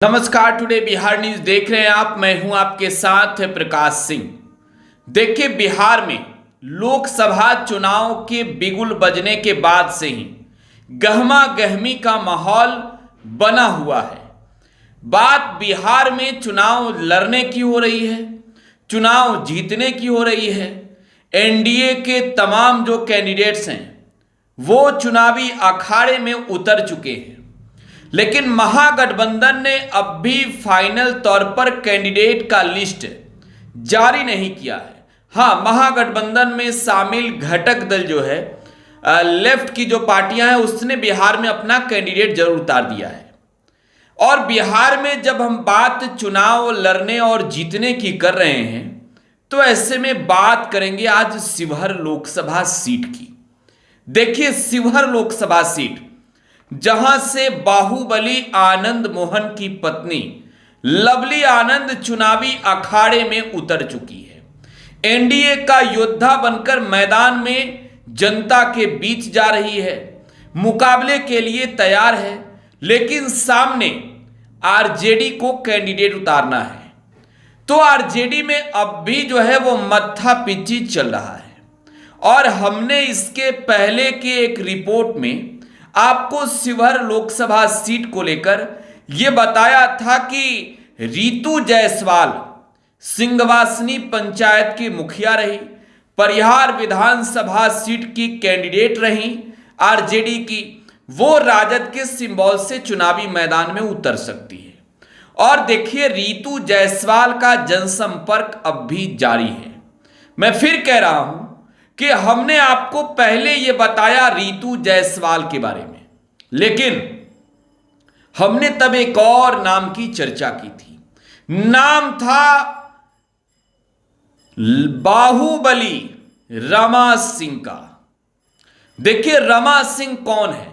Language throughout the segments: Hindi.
नमस्कार। टुडे बिहार न्यूज देख रहे हैं आप। मैं हूं आपके साथ प्रकाश सिंह। देखिए, बिहार में लोकसभा चुनाव के बिगुल बजने के बाद से ही गहमा गहमी का माहौल बना हुआ है। बात बिहार में चुनाव लड़ने की हो रही है, चुनाव जीतने की हो रही है। एनडीए के तमाम जो कैंडिडेट्स हैं वो चुनावी अखाड़े में उतर चुके हैं, लेकिन महागठबंधन ने अब भी फाइनल तौर पर कैंडिडेट का लिस्ट जारी नहीं किया है। हाँ, महागठबंधन में शामिल घटक दल जो है, लेफ्ट की जो पार्टियां हैं, उसने बिहार में अपना कैंडिडेट जरूर उतार दिया है। और बिहार में जब हम बात चुनाव लड़ने और जीतने की कर रहे हैं, तो ऐसे में बात करेंगे आज शिवहर लोकसभा सीट की। देखिए, शिवहर लोकसभा सीट जहां से बाहुबली आनंद मोहन की पत्नी लवली आनंद चुनावी अखाड़े में उतर चुकी है। एनडीए का योद्धा बनकर मैदान में जनता के बीच जा रही है, मुकाबले के लिए तैयार है, लेकिन सामने आरजेडी को कैंडिडेट उतारना है। तो आरजेडी में अब भी जो है वो मत्था पिची चल रहा है। और हमने इसके पहले के एक रिपोर्ट में आपको शिवहर लोकसभा सीट को लेकर यह बताया था कि रीतू जायसवाल सिंहवासनी पंचायत की मुखिया रही, परिहार विधानसभा सीट की कैंडिडेट रही आरजेडी की, वो राजद के सिंबल से चुनावी मैदान में उतर सकती है। और देखिए, रीतू जायसवाल का जनसंपर्क अब भी जारी है। मैं फिर कह रहा हूं कि हमने आपको पहले यह बताया रीतू जायसवाल के बारे में, लेकिन हमने तब एक और नाम की चर्चा की थी। नाम था बाहुबली रमा सिंह का। देखिए, रमा सिंह कौन है,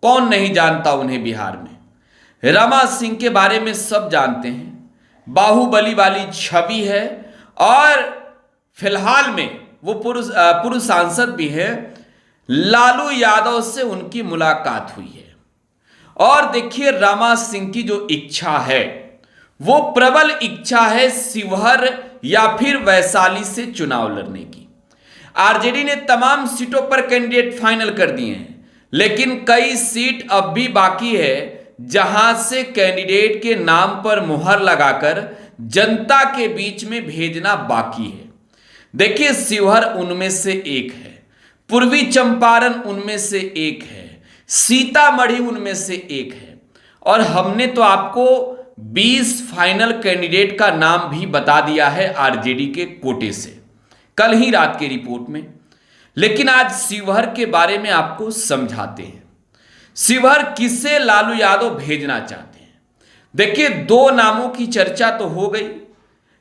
कौन नहीं जानता उन्हें बिहार में। रमा सिंह के बारे में सब जानते हैं। बाहुबली वाली छवि है और फिलहाल में वो पूर्व सांसद भी है। लालू यादव से उनकी मुलाकात हुई है। और देखिए, रमा सिंह की जो इच्छा है वो प्रबल इच्छा है शिवहर या फिर वैशाली से चुनाव लड़ने की। आरजेडी ने तमाम सीटों पर कैंडिडेट फाइनल कर दिए हैं, लेकिन कई सीट अब भी बाकी है जहां से कैंडिडेट के नाम पर मुहर लगाकर जनता के बीच में भेजना बाकी है। देखिए, शिवहर उनमें से एक है, पूर्वी चंपारण उनमें से एक है, सीतामढ़ी उनमें से एक है। और हमने तो आपको 20 फाइनल कैंडिडेट का नाम भी बता दिया है आरजेडी के कोटे से कल ही रात के रिपोर्ट में। लेकिन आज शिवहर के बारे में आपको समझाते हैं। शिवहर किसे लालू यादव भेजना चाहते हैं। देखिए, दो नामों की चर्चा तो हो गई,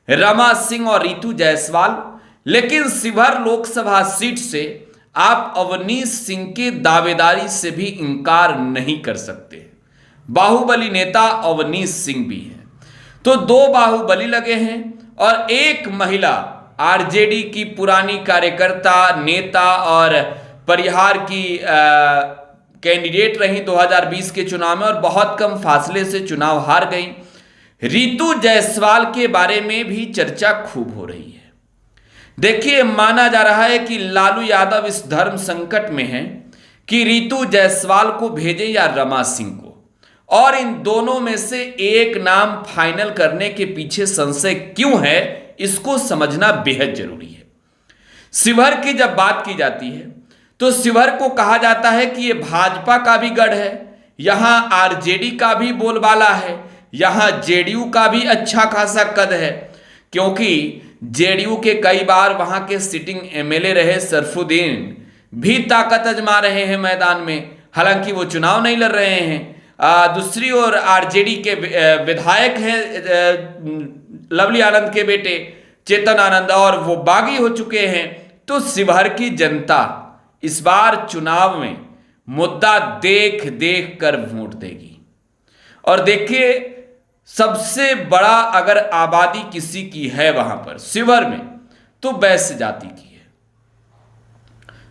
रमा सिंह और रीतू जायसवाल, लेकिन शिवहर लोकसभा सीट से आप अवनीश सिंह के दावेदारी से भी इनकार नहीं कर सकते। बाहुबली नेता अवनीश सिंह भी है। तो दो बाहुबली लगे हैं और एक महिला आरजेडी की पुरानी कार्यकर्ता, नेता और परिहार की कैंडिडेट रही 2020 के चुनाव में और बहुत कम फासले से चुनाव हार गई। रीतू जायसवाल के बारे में भी चर्चा खूब हो रही है। देखिए, माना जा रहा है कि लालू यादव इस धर्म संकट में हैं कि रीतू जायसवाल को भेजें या रमा सिंह को, और इन दोनों में से एक नाम फाइनल करने के पीछे संशय क्यों है, इसको समझना बेहद जरूरी है। शिवहर की जब बात की जाती है तो शिवहर को कहा जाता है कि यह भाजपा का भी गढ़ है, यहां आरजेडी का भी बोलबाला है, यहां जेडीयू का भी अच्छा खासा कद है, क्योंकि जेडीयू के कई बार वहां के सिटिंग एमएलए रहे सरफुद्दीन भी ताकत आजमा रहे हैं मैदान में, हालांकि वो चुनाव नहीं लड़ रहे हैं। दूसरी ओर आरजेडी के विधायक हैं लवली आनंद के बेटे चेतन आनंद, और वो बागी हो चुके हैं। तो शिवहर की जनता इस बार चुनाव में मुद्दा देख देख कर वोट देगी। और देखिए, सबसे बड़ा अगर आबादी किसी की है वहां पर शिवहर में, तो वैश्य जाति की है।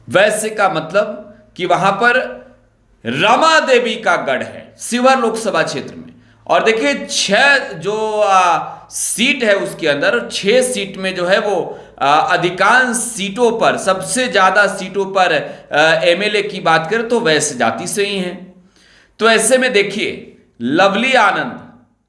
वैश्य का मतलब कि वहां पर रमा देवी का गढ़ है शिवहर लोकसभा क्षेत्र में। और देखिए 6 जो सीट है उसके अंदर, 6 सीट में जो है वो अधिकांश सीटों पर, सबसे ज्यादा सीटों पर एमएलए की बात करें तो वैश्य जाति से ही हैं। तो ऐसे में देखिए लवली आनंद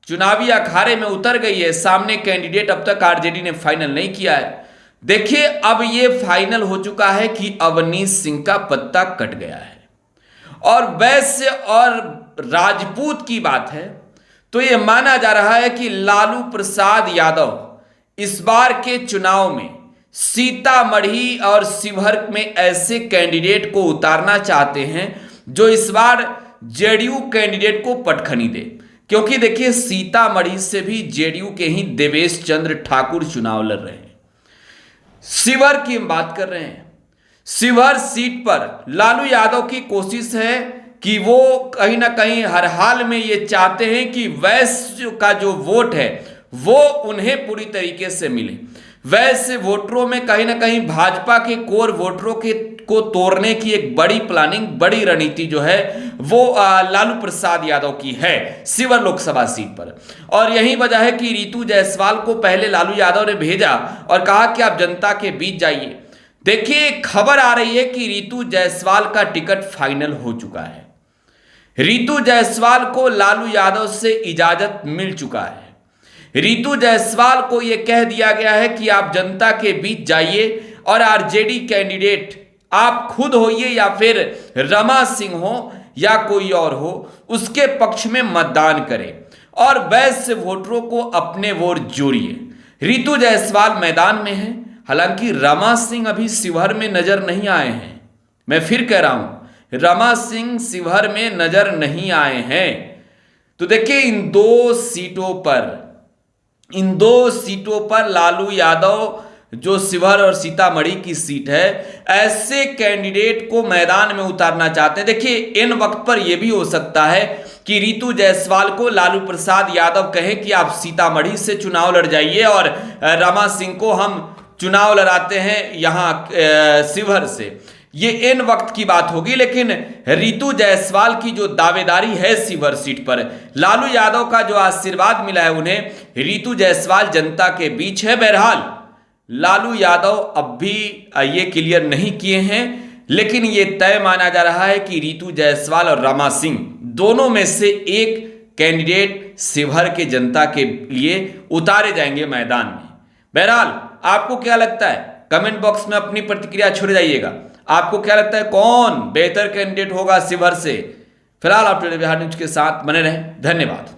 चुनावी अखाड़े में उतर गई है। सामने कैंडिडेट अब तक आरजेडी ने फाइनल नहीं किया है। देखिए अब ये फाइनल हो चुका है कि अवनीश सिंह का पत्ता कट गया है। और वैश्य और राजपूत की बात है तो ये माना जा रहा है कि लालू प्रसाद यादव इस बार के चुनाव में सीतामढ़ी और शिवहर में ऐसे कैंडिडेट को उतारना चाहते हैं जो इस बार जेडीयू कैंडिडेट को पटखनी दे। क्योंकि देखिए सीतामढ़ी से भी जेडीयू के ही देवेश चंद्र ठाकुर चुनाव लड़ रहे हैं। शिवहर की हम बात कर रहे हैं। शिवहर सीट पर लालू यादव की कोशिश है कि वो कहीं ना कहीं हर हाल में ये चाहते हैं कि वैश्य का जो वोट है वो उन्हें पूरी तरीके से मिले। वैश्य वोटरों में कहीं ना कहीं भाजपा के कोर वोटरों को तोड़ने की एक बड़ी प्लानिंग, बड़ी रणनीति जो है वो लालू प्रसाद यादव की है शिवहर लोकसभा सीट पर। और यही वजह है कि रितु जायसवाल को पहले लालू यादव ने भेजा और कहा कि आप जनता के बीच जाइए। देखिए खबर आ रही है कि रितु जायसवाल का टिकट फाइनल हो चुका है। रितु जायसवाल को लालू यादव से इजाजत मिल चुका है। रितु जायसवाल को यह कह दिया गया है कि आप जनता के बीच जाइए और आरजेडी कैंडिडेट आप खुद होइए या फिर रमा सिंह हो या कोई और हो, उसके पक्ष में मतदान करें और वैश्य वोटरों को अपने वोट जोड़िए। रितु जायसवाल मैदान में है। हालांकि रमा सिंह अभी शिवहर में नजर नहीं आए हैं। मैं फिर कह रहा हूं, रमा सिंह शिवहर में नजर नहीं आए हैं। तो देखिए इन दो सीटों पर लालू यादव जो शिवहर और सीतामढ़ी की सीट है, ऐसे कैंडिडेट को मैदान में उतारना चाहते हैं। देखिए इन वक्त पर यह भी हो सकता है कि रितु जायसवाल को लालू प्रसाद यादव कहें कि आप सीतामढ़ी से चुनाव लड़ जाइए और रमा सिंह को हम चुनाव लड़ाते हैं यहां शिवहर से। ये इन वक्त की बात होगी। लेकिन रितु जायसवाल की जो दावेदारी है शिवहर सीट पर, लालू यादव का जो आशीर्वाद मिला है उन्हें, रितु जायसवाल जनता के बीच है। बहरहाल लालू यादव अब भी ये क्लियर नहीं किए हैं, लेकिन ये तय माना जा रहा है कि रितु जायसवाल और रमा सिंह दोनों में से एक कैंडिडेट शिवहर के जनता के लिए उतारे जाएंगे मैदान में। बहरहाल आपको क्या लगता है, कमेंट बॉक्स में अपनी प्रतिक्रिया छोड़ जाइएगा। आपको क्या लगता है कौन बेहतर कैंडिडेट होगा शिवहर से? फिलहाल आप बिहार न्यूज के साथ बने रहें। धन्यवाद।